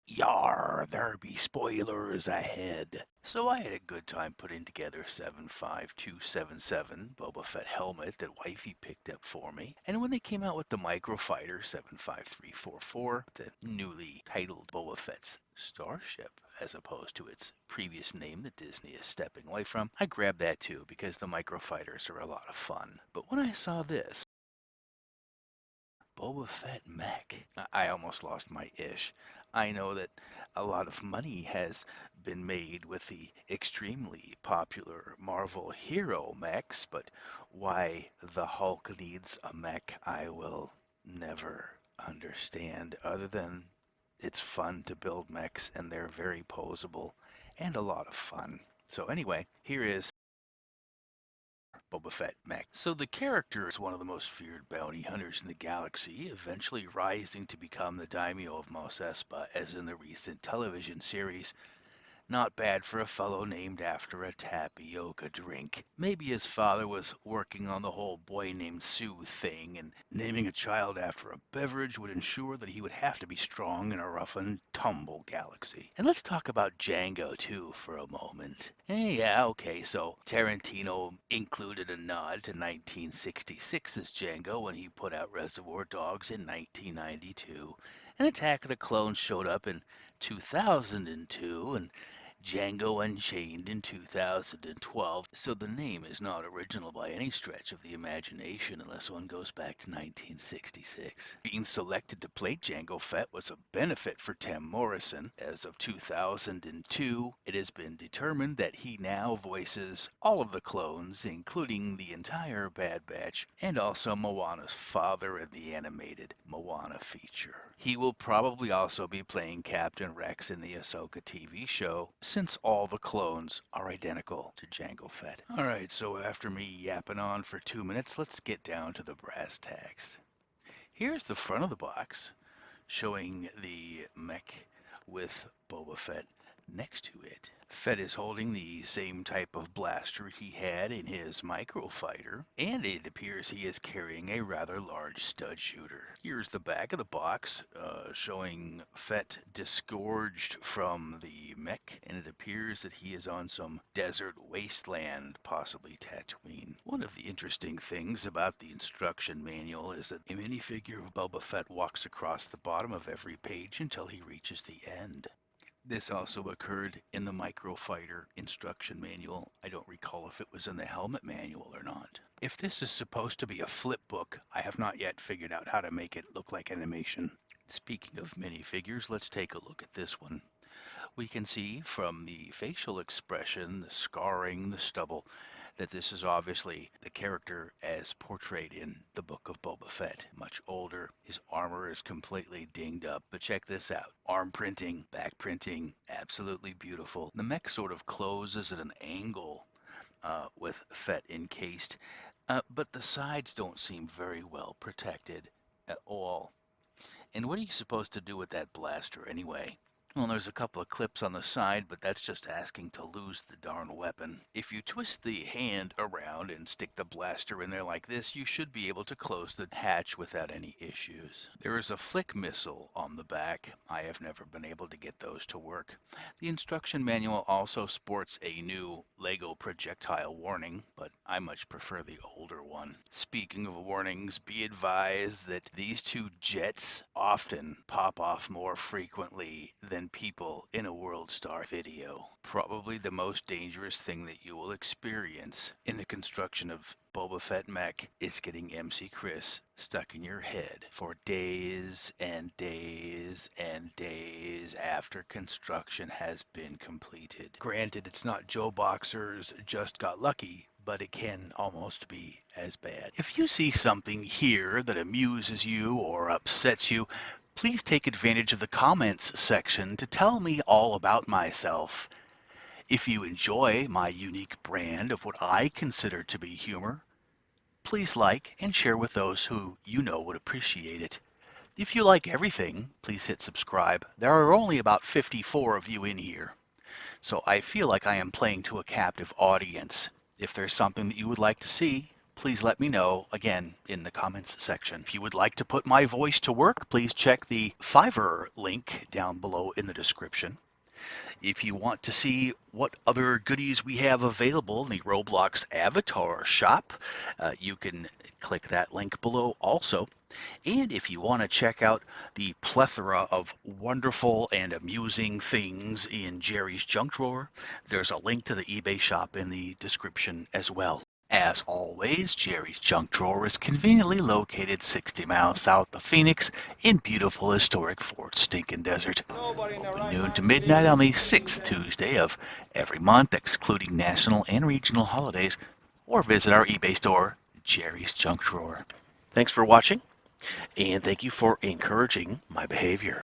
Yar, there be spoilers ahead. So I had a good time putting together 75277 Boba Fett helmet that wifey picked up for me. And when they came out with the microfighter 75344, the newly titled Boba Fett's Starship, as opposed to its previous name that Disney is stepping away from, I grabbed that too because the microfighters are a lot of fun. But when I saw this, Boba Fett Mech. I almost lost my ish. I know that a lot of money has been made with the extremely popular Marvel hero mechs, but why the Hulk needs a mech, I will never understand, other than it's fun to build mechs and they're very posable and a lot of fun. So, anyway, here is Boba Fett Mech. So the character is one of the most feared bounty hunters in the galaxy, eventually rising to become the daimyo of Mos Espa, as in the recent television series. Not bad for a fellow named after a tapioca drink. Maybe his father was working on the whole boy named Sue thing, and naming a child after a beverage would ensure that he would have to be strong in a rough and tumble galaxy. And let's talk about Django too for a moment. Yeah, okay, so Tarantino included a nod to 1966's Django when he put out Reservoir Dogs in 1992. And Attack of the Clones showed up in 2002, and Django Unchained in 2012, so the name is not original by any stretch of the imagination unless one goes back to 1966. Being selected to play Django Fett was a benefit for Tim Morrison. As of 2002, it has been determined that he now voices all of the clones, including the entire Bad Batch, and also Moana's father in the animated Moana feature. He will probably also be playing Captain Rex in the Ahsoka TV show, since all the clones are identical to Jango Fett. Alright, so after me yapping on for 2 minutes, let's get down to the brass tacks. Here's the front of the box, showing the mech with Boba Fett next to it. Fett is holding the same type of blaster he had in his microfighter, and it appears he is carrying a rather large stud shooter. Here's the back of the box, showing Fett disgorged from the mech, and it appears that he is on some desert wasteland, possibly Tatooine. One of the interesting things about the instruction manual is that a minifigure of Boba Fett walks across the bottom of every page until he reaches the end. This also occurred in the microfighter instruction manual. I don't recall if it was in the helmet manual or not. If this is supposed to be a flip book, I have not yet figured out how to make it look like animation. Speaking of minifigures, let's take a look at this one. We can see from the facial expression, the scarring, the stubble, that this is obviously the character as portrayed in the Book of Boba Fett. Much older, his armor is completely dinged up, but check this out. Arm printing, back printing, absolutely beautiful. The mech sort of closes at an angle with Fett encased, but the sides don't seem very well protected at all. And what are you supposed to do with that blaster anyway? Well, there's a couple of clips on the side, but that's just asking to lose the darn weapon. If you twist the hand around and stick the blaster in there like this, you should be able to close the hatch without any issues. There is a flick missile on the back. I have never been able to get those to work. The instruction manual also sports a new Lego projectile warning, but I much prefer the older one. Speaking of warnings, be advised that these two jets often pop off more frequently than people in a World Star video. Probably the most dangerous thing that you will experience in the construction of Boba Fett Mech is getting MC Chris stuck in your head for days and days and days after construction has been completed. Granted, it's not Joe Boxer's Just Got Lucky, but it can almost be as bad. If you see something here that amuses you or upsets you, please take advantage of the comments section to tell me all about myself. If you enjoy my unique brand of what I consider to be humor, please like and share with those who you know would appreciate it. If you like everything, please hit subscribe. There are only about 54 of you in here, so I feel like I am playing to a captive audience. If there's something that you would like to see, please let me know, again, in the comments section. If you would like to put my voice to work, please check the Fiverr link down below in the description. If you want to see what other goodies we have available in the Roblox Avatar shop, you can click that link below also. And if you want to check out the plethora of wonderful and amusing things in Jerry's junk drawer, there's a link to the eBay shop in the description as well. As always, Jerry's Junk Drawer is conveniently located 60 miles south of Phoenix in beautiful historic Fort Stinkin' Desert. Open noon to midnight on the 6th Tuesday of every month, excluding national and regional holidays, or visit our eBay store, Jerry's Junk Drawer. Thanks for watching, and thank you for encouraging my behavior.